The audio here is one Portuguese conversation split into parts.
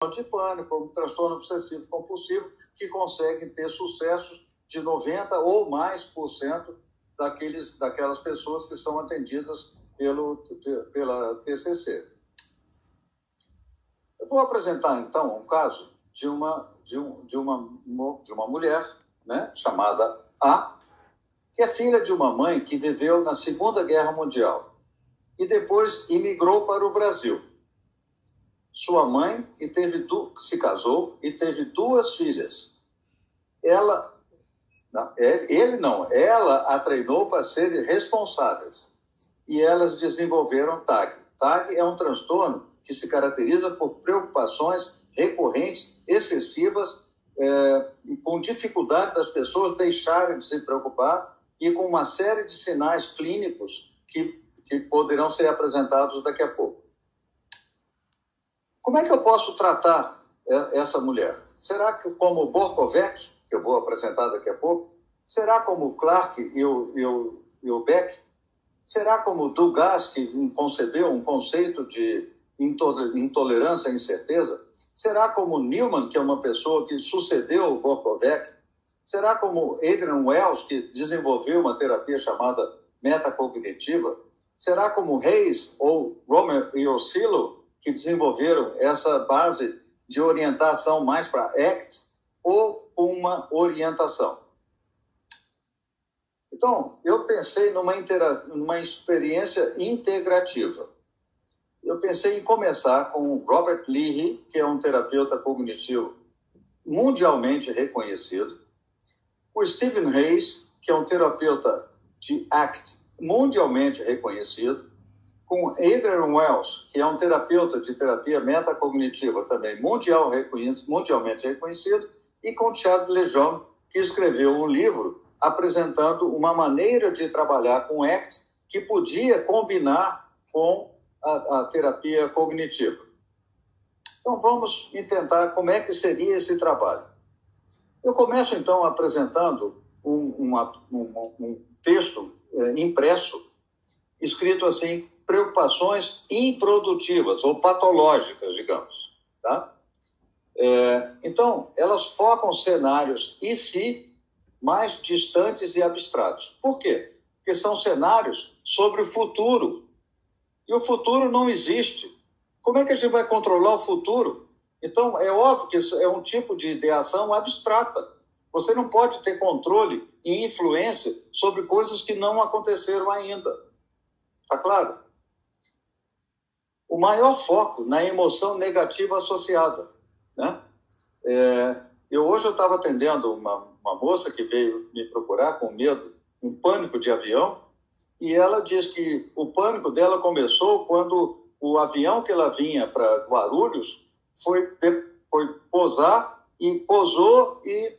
de pânico, como transtorno obsessivo compulsivo, que conseguem ter sucessos de 90% ou mais daquelas pessoas que são atendidas pela TCC. Eu vou apresentar, então, um caso de uma mulher, né, chamada A, que é filha de uma mãe que viveu na Segunda Guerra Mundial e depois imigrou para o Brasil. Sua mãe se casou e teve 2 filhas. Ela a treinou para serem responsáveis. E elas desenvolveram TAG. TAG é um transtorno que se caracteriza por preocupações recorrentes, excessivas, com dificuldade das pessoas deixarem de se preocupar e com uma série de sinais clínicos que poderão ser apresentados daqui a pouco. Como é que eu posso tratar essa mulher? Será que como Borkovec, que eu vou apresentar daqui a pouco? Será como Clark e o Beck? Será como Dugas, que concebeu um conceito de intolerância à incerteza? Será como Newman, que é uma pessoa que sucedeu o Borkovec? Será como Adrian Wells, que desenvolveu uma terapia chamada metacognitiva? Será como Hayes ou Romer e Orsillo, que desenvolveram essa base de orientação mais para ACT, ou uma orientação? Então, eu pensei numa experiência integrativa. Eu pensei em começar com o Robert Leahy, que é um terapeuta cognitivo mundialmente reconhecido, o Stephen Hayes, que é um terapeuta de ACT mundialmente reconhecido, com Adrian Wells, que é um terapeuta de terapia metacognitiva também mundialmente reconhecido, e com Chad Lejeune, que escreveu um livro apresentando uma maneira de trabalhar com ACT que podia combinar com a terapia cognitiva. Então, vamos tentar como é que seria esse trabalho. Eu começo, então, apresentando um texto impresso, escrito assim: preocupações improdutivas ou patológicas, digamos. Tá? Então, elas focam cenários mais distantes e abstratos. Por quê? Porque são cenários sobre o futuro. E o futuro não existe. Como é que a gente vai controlar o futuro? Então, é óbvio que isso é um tipo de ideação abstrata. Você não pode ter controle e influência sobre coisas que não aconteceram ainda. Está claro? O maior foco na emoção negativa associada. Né? Hoje eu estava atendendo uma moça que veio me procurar com medo, um pânico de avião, e ela diz que o pânico dela começou quando o avião que ela vinha para Guarulhos foi pousar e pousou e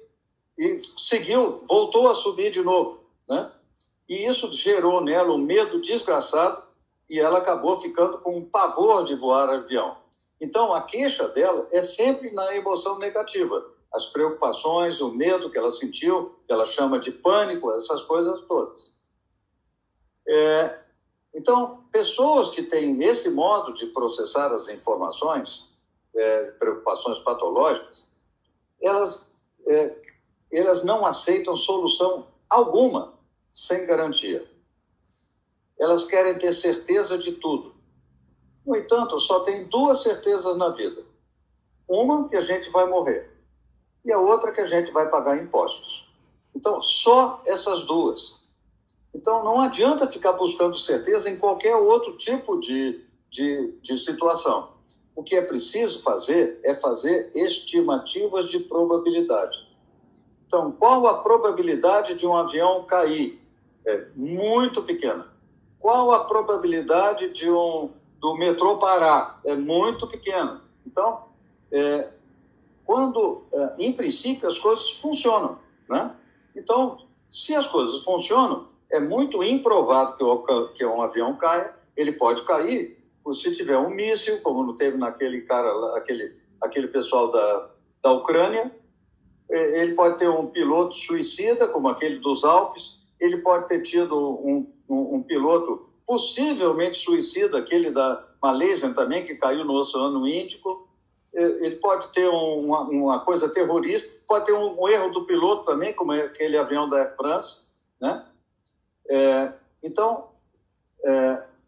seguiu, voltou a subir de novo. Né? E isso gerou nela um medo desgraçado e ela acabou ficando com um pavor de voar avião. Então, a queixa dela é sempre na emoção negativa. As preocupações, o medo que ela sentiu, que ela chama de pânico, essas coisas todas. Então, pessoas que têm esse modo de processar as informações, preocupações patológicas, elas não aceitam solução alguma sem garantia. Elas querem ter certeza de tudo. No entanto, só tem 2 certezas na vida. Uma, que a gente vai morrer. E a outra, que a gente vai pagar impostos. Então, só essas 2. Então, não adianta ficar buscando certeza em qualquer outro tipo de situação. O que é preciso fazer é fazer estimativas de probabilidade. Então, qual a probabilidade de um avião cair? É muito pequena. Qual a probabilidade do metrô parar? É muito pequena. Então, em princípio, as coisas funcionam. Né? Então, se as coisas funcionam, é muito improvável que um avião caia. Ele pode cair se tiver um míssil, como não teve naquele cara, aquele pessoal da Ucrânia. Ele pode ter um piloto suicida, como aquele dos Alpes. Ele pode ter tido um piloto possivelmente suicida, aquele da Malásia também, que caiu no Oceano Índico. ele pode ter uma coisa terrorista, pode ter um erro do piloto também, como é aquele avião da Air France, né? Então,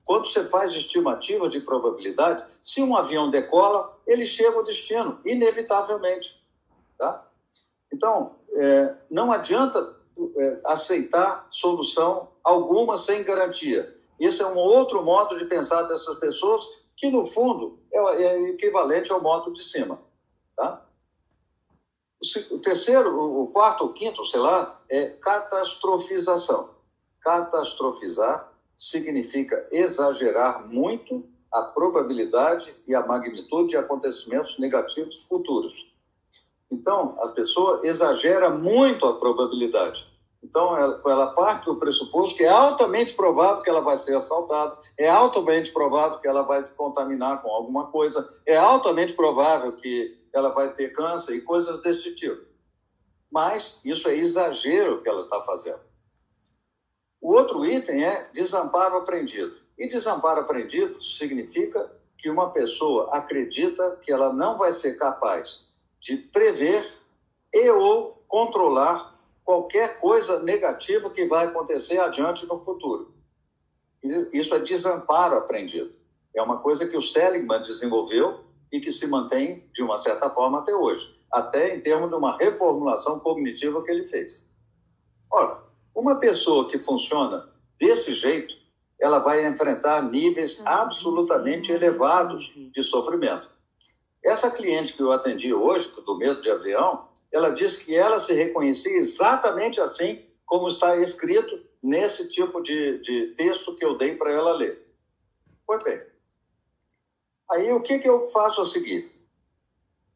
quando você faz estimativa de probabilidade, se um avião decola, ele chega ao destino, inevitavelmente. Tá? Então, não adianta aceitar solução alguma sem garantia. Esse é um outro modo de pensar dessas pessoas que, no fundo, é equivalente ao modo de cima. Tá? O terceiro, o quarto, o quinto, sei lá, é catastrofização. Catastrofizar significa exagerar muito a probabilidade e a magnitude de acontecimentos negativos futuros. Então, a pessoa exagera muito a probabilidade. Então, ela parte do pressuposto que é altamente provável que ela vai ser assaltada, é altamente provável que ela vai se contaminar com alguma coisa, é altamente provável que ela vai ter câncer e coisas desse tipo. Mas isso é exagero que ela está fazendo. O outro item é desamparo aprendido. E desamparo aprendido significa que uma pessoa acredita que ela não vai ser capaz de prever e ou controlar qualquer coisa negativa que vai acontecer adiante no futuro. Isso é desamparo aprendido. É uma coisa que o Seligman desenvolveu e que se mantém, de uma certa forma, até hoje. Até em termos de uma reformulação cognitiva que ele fez. Ora, uma pessoa que funciona desse jeito, ela vai enfrentar níveis absolutamente elevados de sofrimento. Essa cliente que eu atendi hoje, do medo de avião, ela disse que ela se reconhecia exatamente assim como está escrito nesse tipo de texto que eu dei para ela ler. Pois bem. Aí o que eu faço a seguir?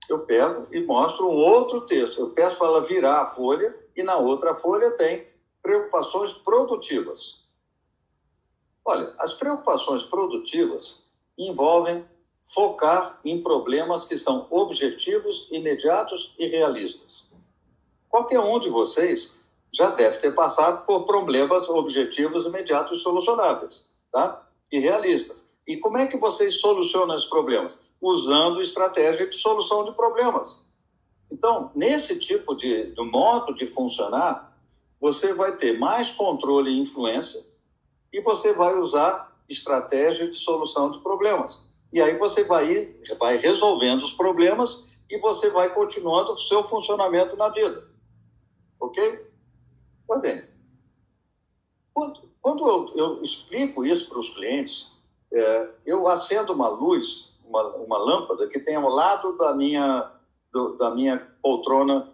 Eu pego e mostro um outro texto. Eu peço para ela virar a folha e na outra folha tem preocupações produtivas. Olha, as preocupações produtivas envolvem focar em problemas que são objetivos, imediatos e realistas. Qualquer um de vocês já deve ter passado por problemas objetivos, imediatos e solucionáveis, tá? E realistas. E como é que vocês solucionam esses problemas? Usando estratégia de solução de problemas. Então, nesse tipo de modo de funcionar, você vai ter mais controle e influência e você vai usar estratégia de solução de problemas. E aí você vai resolvendo os problemas e você vai continuando o seu funcionamento na vida. Ok? Pois bem, quando eu explico isso para os clientes, eu acendo uma luz, uma lâmpada que tem ao lado da minha poltrona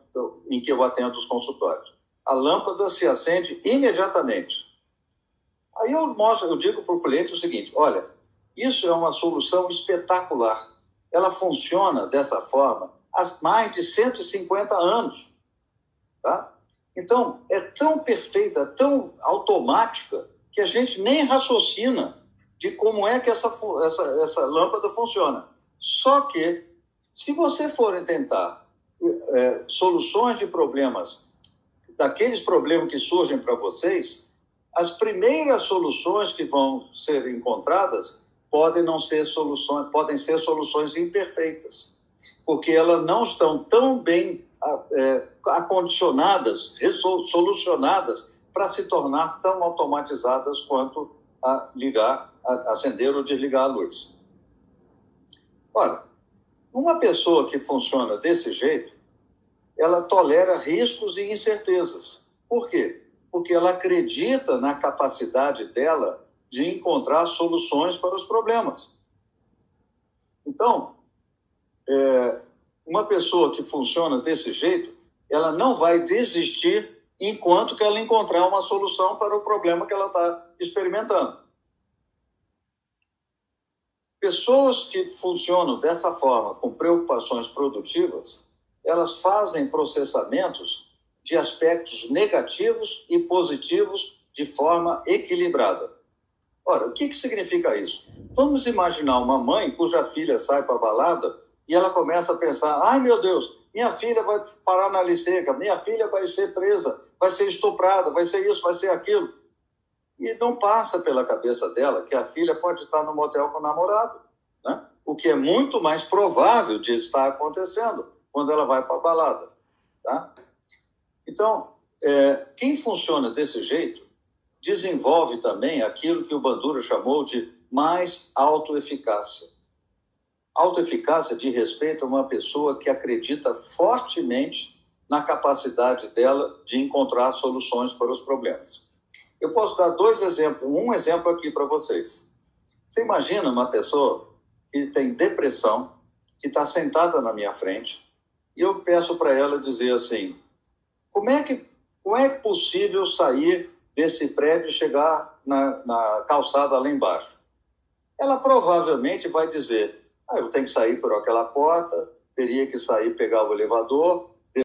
em que eu atendo os consultórios. A lâmpada se acende imediatamente. Aí eu digo para o cliente o seguinte: olha, isso é uma solução espetacular. Ela funciona dessa forma há mais de 150 anos. Tá? Então, é tão perfeita, tão automática, que a gente nem raciocina de como é que essa lâmpada funciona. Só que, se você for tentar soluções de problemas, daqueles problemas que surgem para vocês, as primeiras soluções que vão ser encontradas podem ser soluções imperfeitas, porque elas não estão tão bem acondicionadas, solucionadas para se tornar tão automatizadas quanto acender ou desligar a luz. Olha, uma pessoa que funciona desse jeito, ela tolera riscos e incertezas. Por quê? Porque ela acredita na capacidade dela de encontrar soluções para os problemas. Então, uma pessoa que funciona desse jeito, ela não vai desistir enquanto que ela encontrar uma solução para o problema que ela está experimentando. Pessoas que funcionam dessa forma, com preocupações produtivas, elas fazem processamentos de aspectos negativos e positivos de forma equilibrada. Ora, o que significa isso? Vamos imaginar uma mãe cuja filha sai para a balada e ela começa a pensar: ai meu Deus, minha filha vai parar na lei seca, minha filha vai ser presa, vai ser estuprada, vai ser isso, vai ser aquilo. E não passa pela cabeça dela que a filha pode estar no motel com o namorado, né? o que é muito mais provável de estar acontecendo quando ela vai para a balada. Tá? Então, quem funciona desse jeito desenvolve também aquilo que o Bandura chamou de mais autoeficácia. Autoeficácia diz respeito a uma pessoa que acredita fortemente na capacidade dela de encontrar soluções para os problemas. Eu posso dar um exemplo aqui para vocês. Você imagina uma pessoa que tem depressão, que está sentada na minha frente, e eu peço para ela dizer assim, como é possível sair desse prédio e chegar na calçada lá embaixo? Ela provavelmente vai dizer, eu tenho que sair por aquela porta, teria que sair, pegar o elevador,